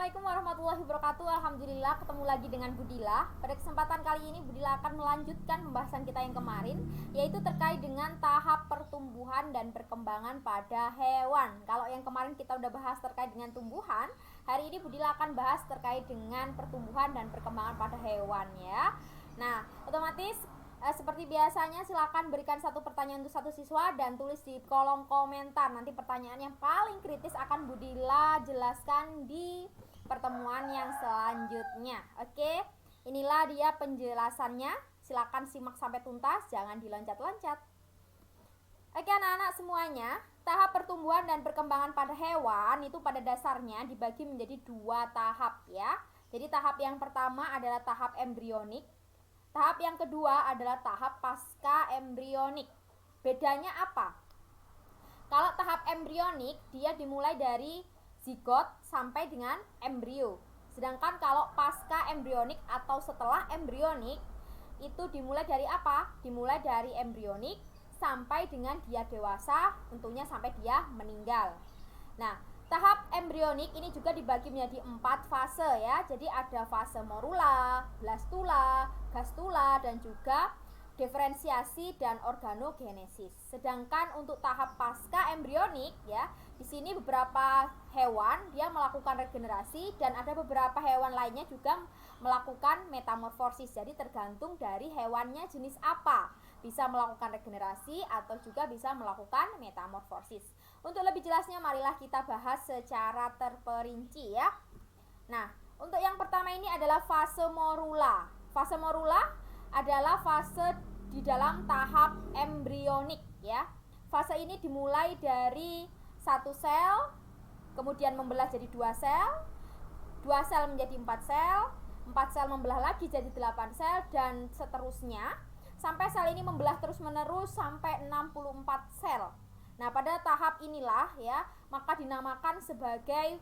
Assalamualaikum warahmatullahi wabarakatuh. Alhamdulillah ketemu lagi dengan Budila. Pada kesempatan kali ini Budila akan melanjutkan pembahasan kita yang kemarin, yaitu terkait dengan tahap pertumbuhan dan perkembangan pada hewan. Kalau yang kemarin kita udah bahas terkait dengan tumbuhan, hari ini Budila akan bahas terkait dengan pertumbuhan dan perkembangan pada hewan ya. Nah, otomatis seperti biasanya silakan berikan satu pertanyaan untuk satu siswa dan tulis di kolom komentar. Nanti pertanyaan yang paling kritis akan Budila jelaskan di pertemuan yang selanjutnya. Oke, inilah dia penjelasannya. Silakan simak sampai tuntas, jangan diloncat-loncat. Oke anak-anak semuanya, tahap pertumbuhan dan perkembangan pada hewan itu pada dasarnya dibagi menjadi dua tahap ya. Jadi tahap yang pertama adalah tahap embrionik. Tahap yang kedua adalah tahap pasca embrionik. Bedanya apa? Kalau tahap embrionik dia dimulai dari zigot sampai dengan embrio. Sedangkan kalau pasca embrionik atau setelah embrionik itu dimulai dari apa? Dimulai dari embrionik sampai dengan dia dewasa, tentunya sampai dia meninggal. Nah, tahap embrionik ini juga dibagi menjadi 4 fase ya. Jadi ada fase morula, blastula, gastula, dan juga diferensiasi dan organogenesis. Sedangkan untuk tahap pasca embrionik ya, di sini beberapa hewan dia melakukan regenerasi dan ada beberapa hewan lainnya juga melakukan metamorfosis. Jadi tergantung dari hewannya jenis apa, bisa melakukan regenerasi atau juga bisa melakukan metamorfosis. Untuk lebih jelasnya marilah kita bahas secara terperinci ya. Nah, untuk yang pertama ini adalah fase morula. Fase morula adalah fase di dalam tahap embrionik ya. Fase ini dimulai dari satu sel, kemudian membelah jadi 2 sel, 2 sel menjadi 4 sel, 4 sel membelah lagi jadi 8 sel, dan seterusnya sampai sel ini membelah terus menerus sampai 64 sel. Nah, pada tahap inilah ya, maka dinamakan sebagai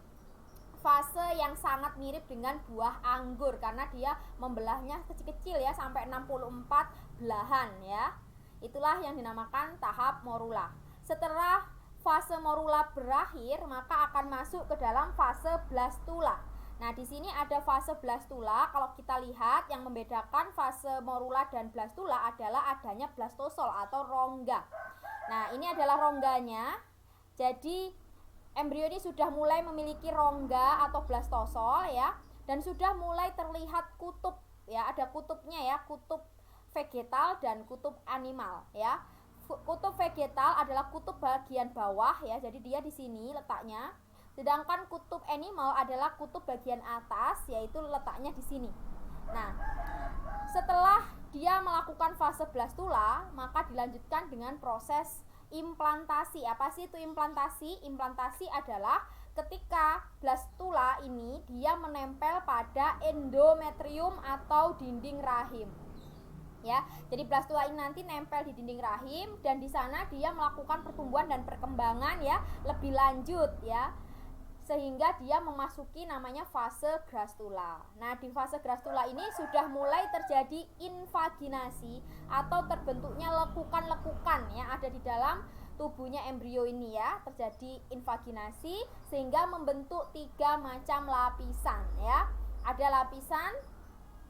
fase yang sangat mirip dengan buah anggur karena dia membelahnya kecil-kecil ya, sampai 64 belahan ya. Itulah yang dinamakan tahap morula. Setelah fase morula berakhir, maka akan masuk ke dalam fase blastula. Nah, di sini ada fase blastula. Kalau kita lihat yang membedakan fase morula dan blastula adalah adanya blastosol atau rongga. Nah, ini adalah rongganya. Jadi embrio ini sudah mulai memiliki rongga atau blastosol ya, dan sudah mulai terlihat kutub ya, ada kutubnya ya, kutub vegetal dan kutub animal ya. Kutub vegetal adalah kutub bagian bawah ya, jadi dia di sini letaknya. Sedangkan kutub animal adalah kutub bagian atas, yaitu letaknya di sini. Nah, setelah dia melakukan fase blastula, maka dilanjutkan dengan proses implantasi. Apa sih itu implantasi? Implantasi adalah ketika blastula ini dia menempel pada endometrium atau dinding rahim. Ya, jadi blastula ini nanti nempel di dinding rahim dan di sana dia melakukan pertumbuhan dan perkembangan ya lebih lanjut ya, sehingga dia memasuki namanya fase grastula. Nah, di fase grastula ini sudah mulai terjadi invaginasi atau terbentuknya lekukan-lekukan yang ada di dalam tubuhnya embrio ini ya, terjadi invaginasi sehingga membentuk 3 macam lapisan ya. Ada lapisan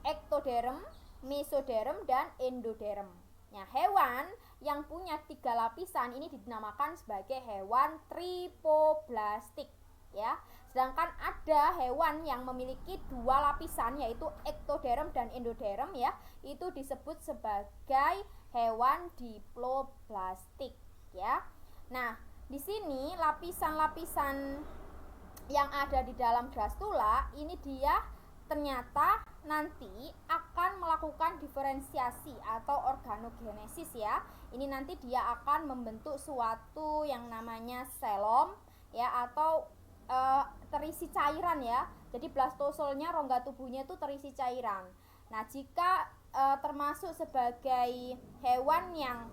ektoderm, mesoderm, dan endoderm. Nah, hewan yang punya 3 lapisan ini dinamakan sebagai hewan tripoblastik ya. Sedangkan ada hewan yang memiliki 2 lapisan yaitu ektoderm dan endoderm ya, itu disebut sebagai hewan diploblastik ya. Nah, di sini lapisan-lapisan yang ada di dalam grastula ini dia ternyata nanti akan melakukan diferensiasi atau organogenesis ya. Ini nanti dia akan membentuk suatu yang namanya selom ya, atau terisi cairan ya. Jadi blastosolnya, rongga tubuhnya itu terisi cairan. Nah, jika termasuk sebagai hewan yang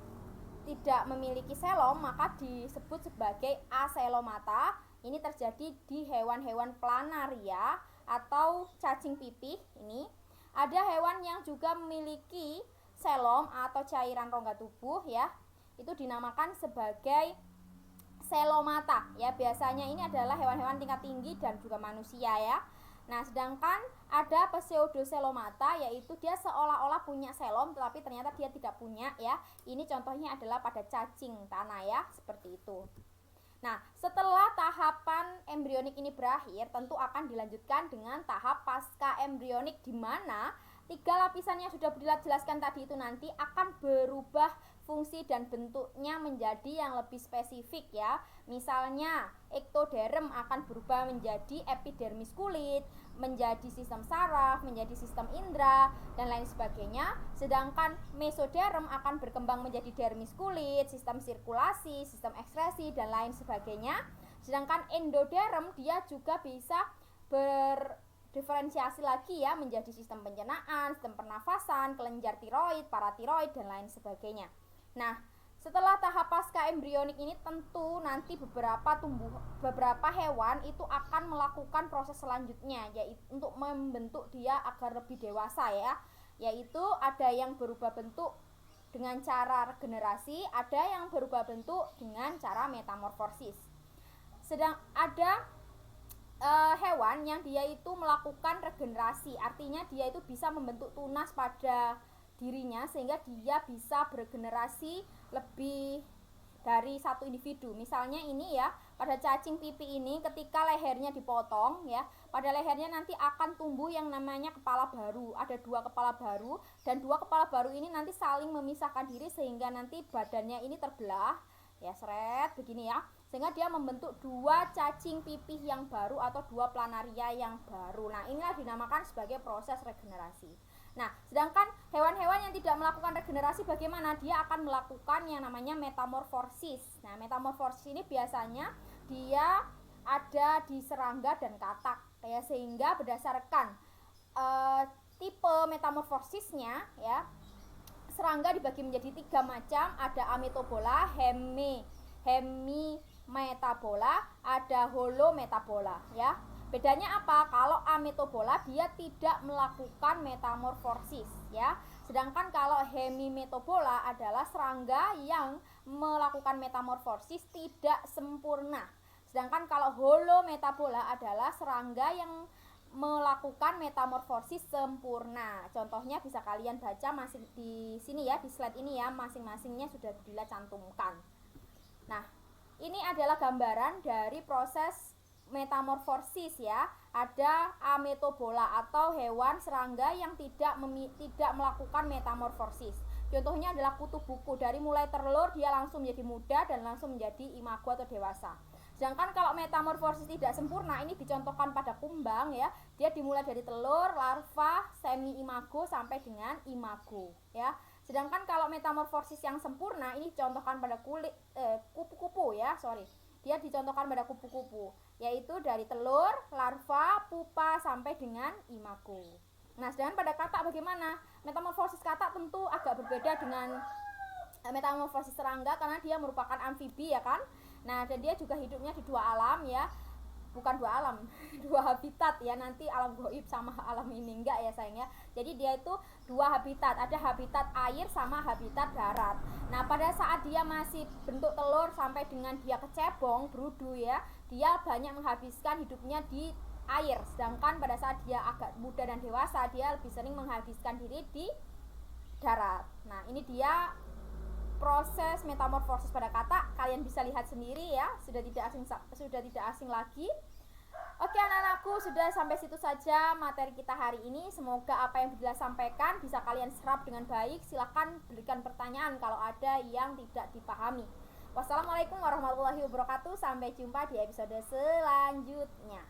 tidak memiliki selom, maka disebut sebagai aselomata. Ini terjadi di hewan-hewan planaria atau cacing pipih. Ini ada hewan yang juga memiliki selom atau cairan rongga tubuh ya, itu dinamakan sebagai selomata ya. Biasanya ini adalah hewan-hewan tingkat tinggi dan juga manusia ya. Nah, sedangkan ada pseudocelomata, yaitu dia seolah-olah punya selom tetapi ternyata dia tidak punya ya. Ini contohnya adalah pada cacing tanah ya, seperti itu. Nah, setelah tahapan embrionik ini berakhir, tentu akan dilanjutkan dengan tahap pasca embrionik, di mana 3 lapisan yang sudah dijelaskan tadi itu nanti akan berubah fungsi dan bentuknya menjadi yang lebih spesifik ya. Misalnya ektoderm akan berubah menjadi epidermis kulit, menjadi sistem saraf, menjadi sistem indera, dan lain sebagainya. Sedangkan mesoderm akan berkembang menjadi dermis kulit, sistem sirkulasi, sistem ekskresi, dan lain sebagainya. Sedangkan endoderm dia juga bisa berdiferensiasi lagi ya, menjadi sistem pencernaan, sistem pernafasan, kelenjar tiroid, paratiroid, dan lain sebagainya. Nah, setelah tahap pasca embrionik ini tentu nanti beberapa hewan itu akan melakukan proses selanjutnya, yaitu untuk membentuk dia agar lebih dewasa ya. Yaitu ada yang berubah bentuk dengan cara regenerasi, ada yang berubah bentuk dengan cara metamorfosis. Sedang ada hewan yang dia itu melakukan regenerasi, artinya dia itu bisa membentuk tunas pada dirinya sehingga dia bisa beregenerasi lebih dari satu individu. Misalnya ini ya, pada cacing pipi ini ketika lehernya dipotong ya, pada lehernya nanti akan tumbuh yang namanya kepala baru. Ada 2 kepala baru, dan 2 kepala baru ini nanti saling memisahkan diri sehingga nanti badannya ini terbelah ya, seret begini ya, sehingga dia membentuk 2 cacing pipih yang baru atau 2 planaria yang baru. Nah, inilah dinamakan sebagai proses regenerasi. Nah, sedangkan hewan-hewan yang tidak melakukan regenerasi bagaimana? Dia akan melakukan yang namanya metamorfosis. Nah, metamorfosis ini biasanya dia ada di serangga dan katak ya, sehingga berdasarkan tipe metamorfosisnya ya, serangga dibagi menjadi 3 macam, ada ametobola, hemimetabola, ada holometabola ya. Bedanya apa? Kalau ametobola dia tidak melakukan metamorfosis ya. Sedangkan kalau hemimetabola adalah serangga yang melakukan metamorfosis tidak sempurna. Sedangkan kalau holometabola adalah serangga yang melakukan metamorfosis sempurna. Contohnya bisa kalian baca masih di sini ya, di slide ini ya, masing-masingnya sudah Budila cantumkan. Nah, ini adalah gambaran dari proses metamorfosis ya. Ada ametobola atau hewan serangga yang tidak melakukan metamorfosis. Contohnya adalah kutu buku, dari mulai telur dia langsung menjadi muda dan langsung menjadi imago atau dewasa. Sedangkan kalau metamorfosis tidak sempurna, ini dicontohkan pada kumbang ya. Dia dimulai dari telur, larva, semi imago sampai dengan imago ya. Sedangkan kalau metamorfosis yang sempurna ini dicontohkan pada kupu-kupu ya, dia dicontohkan pada kupu-kupu, yaitu dari telur, larva, pupa sampai dengan imago. Nah, sedangkan pada katak bagaimana? Metamorfosis katak tentu agak berbeda dengan metamorfosis serangga karena dia merupakan amfibi ya kan. Nah, dan dia juga hidupnya di 2 alam ya. Bukan 2 alam, 2 habitat ya, nanti alam gaib sama alam ini enggak ya sayang ya. Jadi dia itu 2 habitat, ada habitat air sama habitat darat. Nah, pada saat dia masih bentuk telur sampai dengan dia kecebong, berudu ya, dia banyak menghabiskan hidupnya di air. Sedangkan pada saat dia agak muda dan dewasa, dia lebih sering menghabiskan diri di darat. Nah, ini dia proses metamorfosis pada katak, kalian bisa lihat sendiri ya, sudah tidak asing lagi. Oke anak-anakku, sudah sampai situ saja materi kita hari ini. Semoga apa yang Budila sampaikan bisa kalian serap dengan baik. Silahkan berikan pertanyaan kalau ada yang tidak dipahami. Wassalamualaikum warahmatullahi wabarakatuh. Sampai jumpa di episode selanjutnya.